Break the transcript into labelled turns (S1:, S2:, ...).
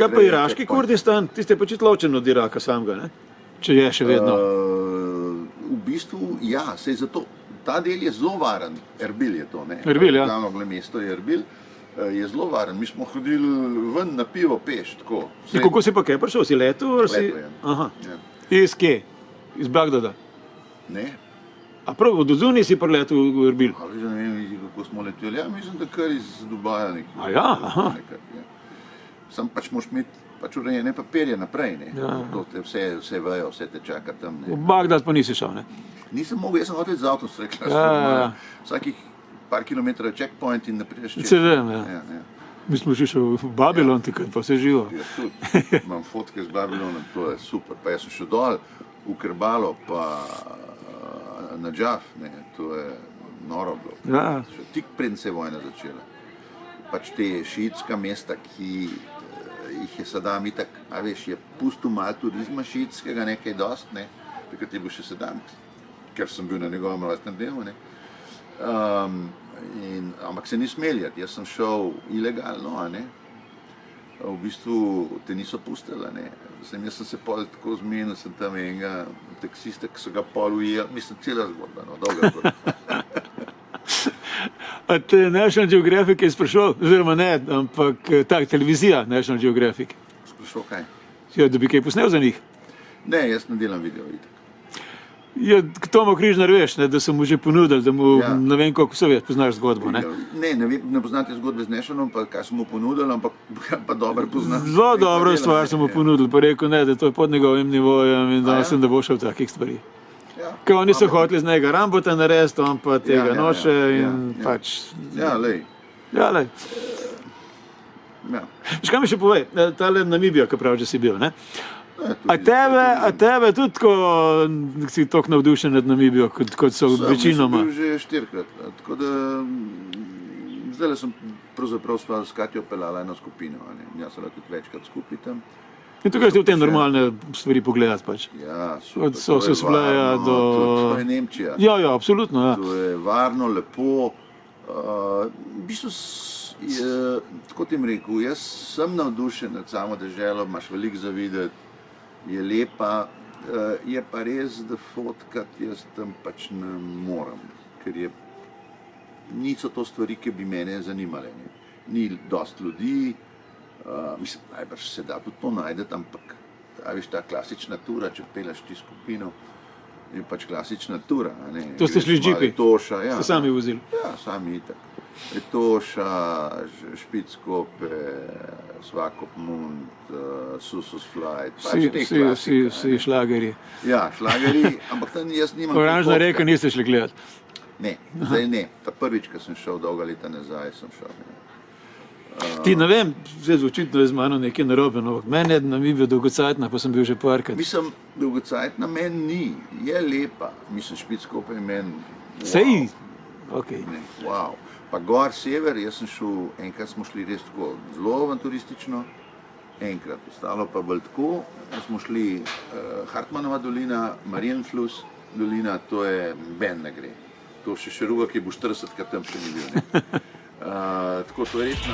S1: Kaj pa iraški Kurdistan? Tiste pa čisto ločen od Iraka samega, ne? Če je še vedno.
S2: V bistvu, ja, sej zato. Ta del je zelo varen, Erbil je to, ne?
S1: Erbil, ja.
S2: Glavno mesto je Erbil, je zelo varen. Mi smo hodili ven na pivo peš, tako.
S1: Kako si pa kaj prišel? Si letel?
S2: Letel, ja.
S1: Aha.
S2: Ja.
S1: Iz kje? Iz Bagdada?
S2: Ne.
S1: A prav, od zunaj si priletel v Erbil?
S2: Ne vem, kako smo leteli. Ja, mislim, da kar iz Dubaja nekaj.
S1: A ja, aha.
S2: Ja. Sam pač moraš imeti urejene papirje naprej, ne.
S1: Ja.
S2: Vse vejo, vse te čaka tam, ne.
S1: V Bagdad pa nisi šel, ne?
S2: Nisem mogel, jaz sem hotel z avtom, rekla.
S1: Ja.
S2: Vsakih par kilometrov je checkpoint in ne prideš čez.
S1: Se vem, ja.
S2: Ja.
S1: Mi smo že šel v Babilon, tikrat pa vse živo.
S2: Jaz tudi. Imam fotke z Babilonom, to je super. Pa jaz sem šel dol v Kerbalo, pa na Džaf, ne, to je noro bilo.
S1: Ja.
S2: Še tik preden se je vojna začela. Pač te šiitska mesta, ki jih je Saddam itak, a veš, je pustil malo turizma šiitskega, nekaj dost, ne, takrat je bil še Saddam, ker sem bil na njegovem rojstnem dnevu, ne. Ampak se ni smeljati, jaz sem šel ilegalno, a ne. V bistvu te niso pustili, ne. Jaz sem se pol tako zmenil, sem tam enega taksista, ki so ga pol ujeli, mislim, cela zgodba, no, dolga zgodba.
S1: A te National Geographic je sprašal, oziroma ne, ampak tak, televizija National Geographic.
S2: Sprašal kaj?
S1: Ja, da bi kaj posnel za njih?
S2: Ne, jaz ne delam video, itak.
S1: Ja, Tomo Križnar veš, ne, da so mu že ponudili, da mu,
S2: Ja.
S1: ne vem, koliko so veš, poznaš zgodbo, ne?
S2: Ne poznate zgodbe z Nationalom, pa kaj so mu ponudili, ampak pa dobro poznam.
S1: Zelo dobro stvar so mu ponudili, pa rekel, ne, da to je pod njegovim nivojem in da
S2: ja?
S1: sem da bo šel v takih stvari.
S2: Ja.
S1: Ker oni so hoteli z njega Rambota narediti, on pa tega
S2: Ja,
S1: noče in
S2: ja.
S1: pač...
S2: Ja, lej.
S1: Ja, lej.
S2: Ja.
S1: Veš, kaj mi še povej, tale Namibija, ki pravi, že si bil, ne? A tebe tudi tako, si toliko navdušen nad Namibijo, kot so večinoma?
S2: Sem bil že 4-krat, tako da zdajle sem pravzaprav sva s Katjo pelala eno skupino, a ne. Jaz sem tudi večkrat skupaj tam.
S1: In tukaj ste v te normalne stvari pogledati pač.
S2: Ja, super.
S1: Od Sossusvleja do...
S2: To je Nemčija.
S1: Ja, absolutno, ja.
S2: To je varno, lepo. V bistvu, tako ti rekel, jaz sem navdušen nad samo deželo, imaš veliko za videti, je lepa, je pa res, da fotkati jaz tam pač ne morem, ker niso to stvari, ki bi mene zanimale. Ni dost ljudi, mislim, najbrž se da tudi to najdeti, ampak a veš, ta klasična tura, če peleš ti skupino, je pač klasična tura.
S1: To ste šli z džipi?
S2: Ja.
S1: Ste sami vozili?
S2: Ja, sami itak. Etoša, Špickope, Svakopmund, Sossusvlej, pač te klasike.
S1: Vsi šlagerji.
S2: Ja, šlagerji, ampak tam jaz nimam...
S1: Oranžna reka niste šli gledati?
S2: Ne, zdaj ne. Ta prvič, ko sem šel dolga leta nazaj, sem šel.
S1: Ti ne vem, zdaj očitno je z mano nekaj narobe, no, meni je Namibija dolgocajtna, pa sem bil že parkrat.
S2: Mislim, dolgocajtna meni ni, je lepa. Mislim, Špickope je meni...
S1: Sej? Ok.
S2: Wow. Pa gor sever, jaz sem šel, enkrat smo šli res tako zelo avanturistično, enkrat, ostalo pa bolj tako, smo šli Hartmanova dolina, Marienfluss dolina, to je ben ne gre. To še Šeruga, ki bo 40-krat tam še ni bil, ne. Tako to je res na...